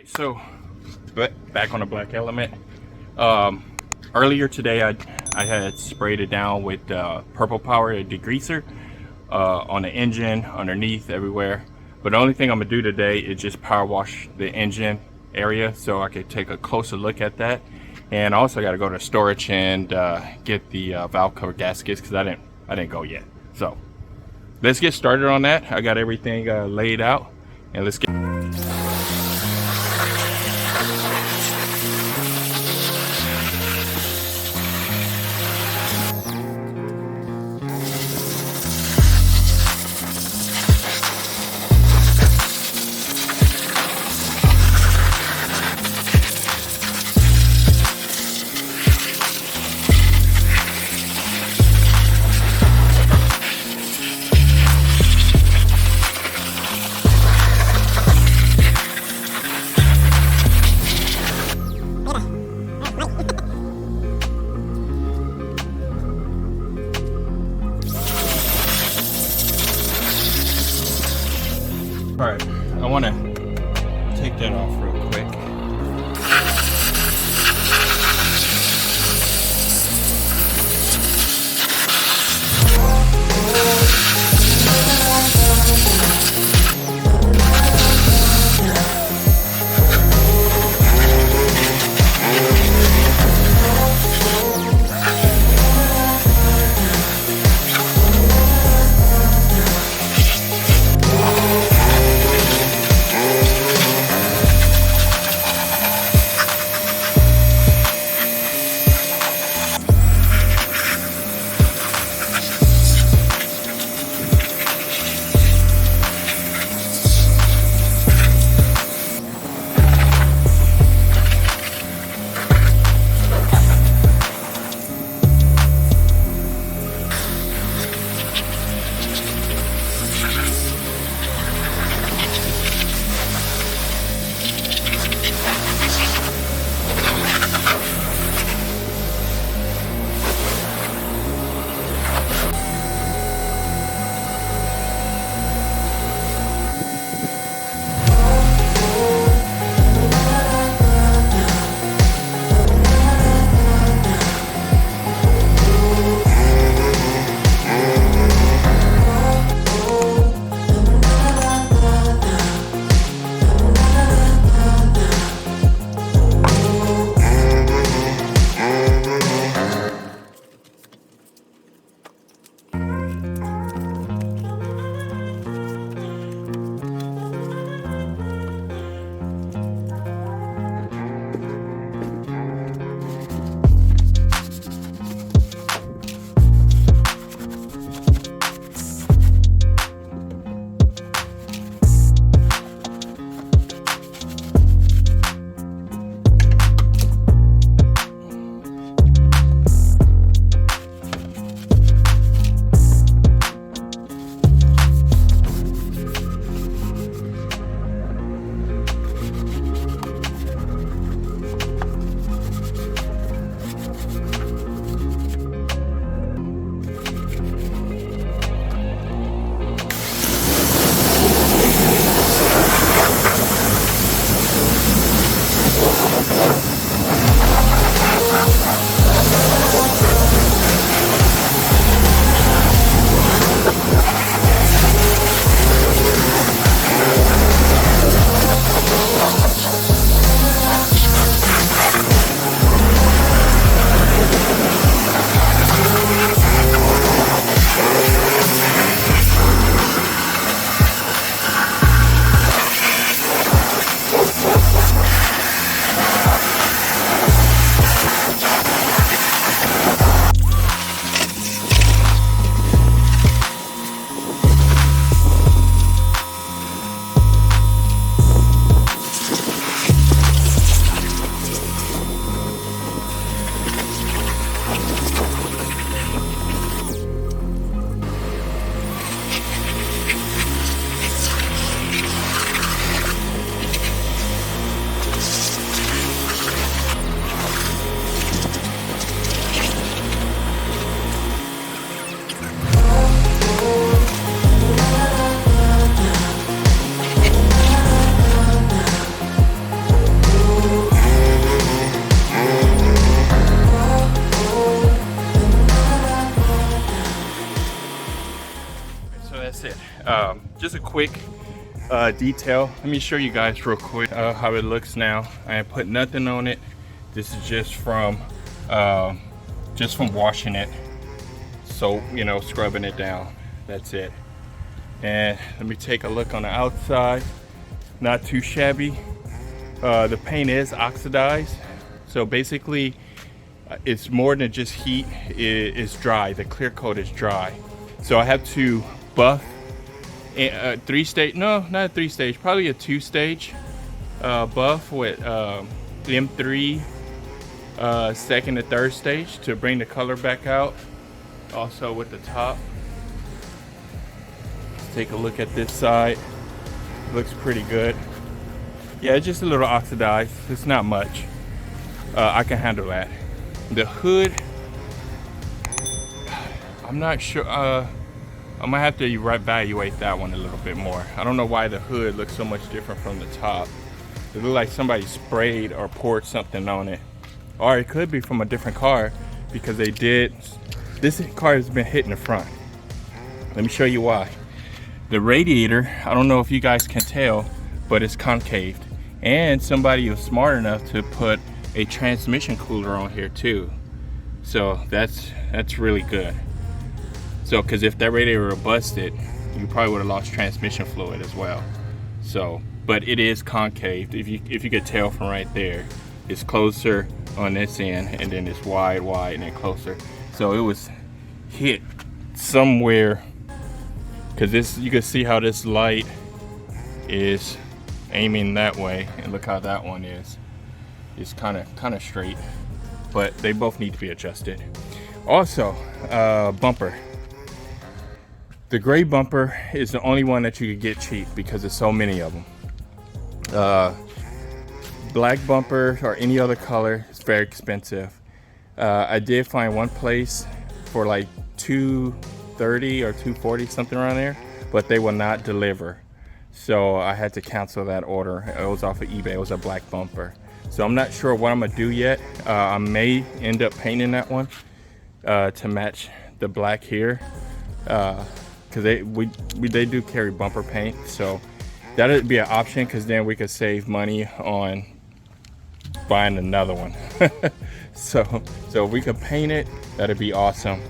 Alright, so back on the black element. Earlier today I had sprayed it down with purple power, a degreaser, on the engine, underneath, everywhere. But the only thing I'm gonna do today is just power wash the engine area so I could take a closer look at that. And I also got to go to storage and get the valve cover gaskets because I didn't go yet. So let's get started on that. I got everything laid out, and let's get. All right, I want to take that off real quick. just a quick detail. Let me show you guys real quick how it looks now. I ain't put nothing on it. This is just from washing it. So, you know, scrubbing it down. That's it. And let me take a look on the outside. Not too shabby. The paint is oxidized. So basically, it's more than just heat. It's dry. The clear coat is dry. So I have to buff a 3-stage, no, not a 3-stage, probably a 2-stage buff with the M3 second and third stage to bring the color back out. Also with the top. Let's take a look at this side. Looks pretty good. Yeah, it's just a little oxidized. It's not much. I can handle that. The hood, I'm not sure. I might have to evaluate that one a little bit more. I don't know why the hood looks so much different from the top. It looked like somebody sprayed or poured something on it. Or it could be from a different car because they did. This car has been hit in the front. Let me show you why. The radiator, I don't know if you guys can tell, but it's concaved. And somebody was smart enough to put a transmission cooler on here too. So that's really good. So, because if that radiator were busted, you probably would have lost transmission fluid as well. So, but it is concaved. If you could tell from right there, it's closer on this end, and then it's wide, and then closer. So it was hit somewhere, because this, you can see how this light is aiming that way, and look how that one is. It's kind of straight, but they both need to be adjusted. Also, bumper. The gray bumper is the only one that you could get cheap because there's so many of them. Black bumper or any other color is very expensive. I did find one place for like $230 or $240, something around there, but they will not deliver. So I had to cancel that order. It was off of eBay. It was a black bumper. So I'm not sure what I'm gonna do yet. I may end up painting that one to match the black here. Because they do carry bumper paint, so that would be an option, because then we could save money on buying another one. so if we could paint it, that'd be awesome,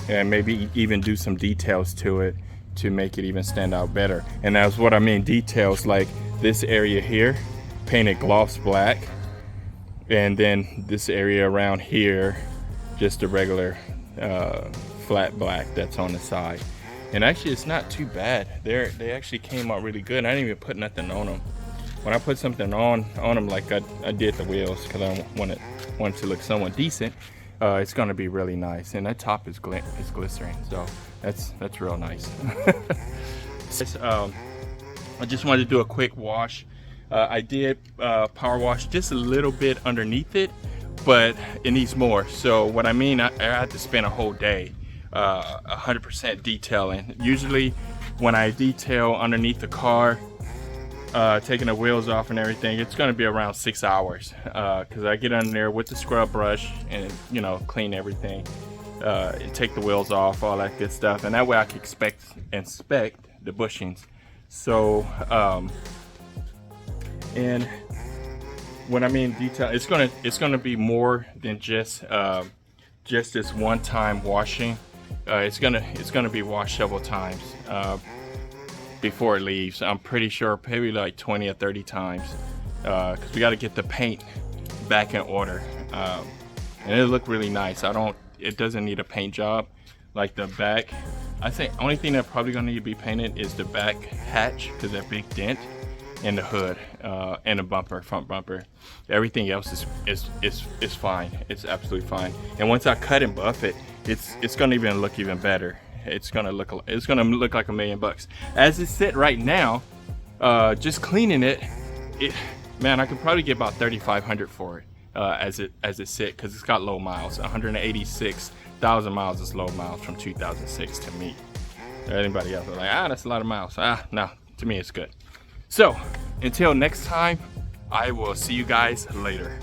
and maybe even do some details to it to make it even stand out better. And that's what I mean, details like this area here, painted gloss black, and then this area around here, just a regular flat black that's on the side. And actually, it's not too bad. They actually came out really good. I didn't even put nothing on them. When I put something on them, like I did the wheels, because I wanted to look somewhat decent, it's gonna be really nice. And that top is glycerin, so that's real nice. I just wanted to do a quick wash. I did power wash just a little bit underneath it, but it needs more. So what I mean, I had to spend a whole day 100% detailing. Usually when I detail underneath the car, taking the wheels off and everything, it's going to be around 6 hours, because I get under there with the scrub brush and, you know, clean everything, and take the wheels off, all that good stuff, and that way I can inspect the bushings. So and when I mean detail, it's gonna be more than just this one-time washing. It's gonna be washed several times before it leaves. I'm pretty sure maybe like 20 or 30 times, because we got to get the paint back in order, and it'll look really nice. It doesn't need a paint job like the back. I think only thing that probably gonna need to be painted is the back hatch, because that big dent, and the hood, and the bumper, front bumper. Everything else is fine. It's absolutely fine. And once I cut and buff it, it's gonna even look even better. It's gonna look like $1 million. As it's sit right now, just cleaning it, man, I could probably get about $3,500 for it, as it sit, because it's got low miles. 186,000 miles is low miles from 2006 to me. Anybody else are like, that's a lot of miles. No, to me it's good. So until next time, I will see you guys later.